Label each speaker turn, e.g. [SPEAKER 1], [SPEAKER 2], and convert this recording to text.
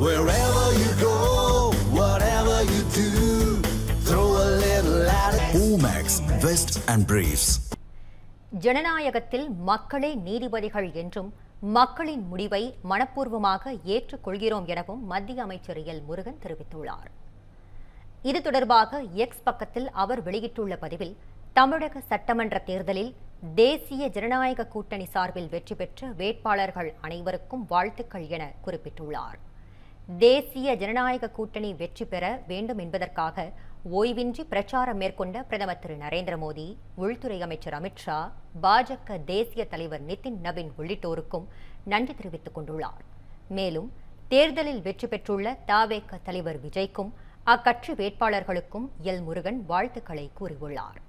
[SPEAKER 1] Wherever you go, whatever you do, throw a little at it. Omax, Vest and Briefs.
[SPEAKER 2] ஜனநாயகத்தில் மக்களே நீதிபதிகள் என்றும் மக்களின் முடிவை மனப்பூர்வமாக ஏற்றுக்கொள்கிறோம் எனவும் மத்திய அமைச்சர் எல் முருகன் தெரிவித்துள்ளார். இது தொடர்பாக எக்ஸ் பக்கத்தில் அவர் வெளியிட்டுள்ள பதிவில், தமிழக சட்டமன்ற தேர்தலில் தேசிய ஜனநாயக கூட்டணி சார்பில் வெற்றி பெற்ற வேட்பாளர்கள் அனைவருக்கும் வாழ்த்துக்கள் என குறிப்பிட்டுள்ளார். தேசிய ஜனநாயக கூட்டணி வெற்றி பெற வேண்டும் என்பதற்காக ஓய்வின்றி பிரச்சாரம் மேற்கொண்ட பிரதமர் திரு நரேந்திர மோடி, உள்துறை அமைச்சர் அமித்ஷா, பாஜக தேசிய தலைவர் நிதின் நவீன் உள்ளிட்டோருக்கும் நன்றி தெரிவித்துக் கொண்டுள்ளார். மேலும் தேர்தலில் வெற்றி பெற்றுள்ள தவேக தலைவர் விஜய்க்கும் அக்கட்சி வேட்பாளர்களுக்கும் எல் முருகன் வாழ்த்துக்களை கூறியுள்ளார்.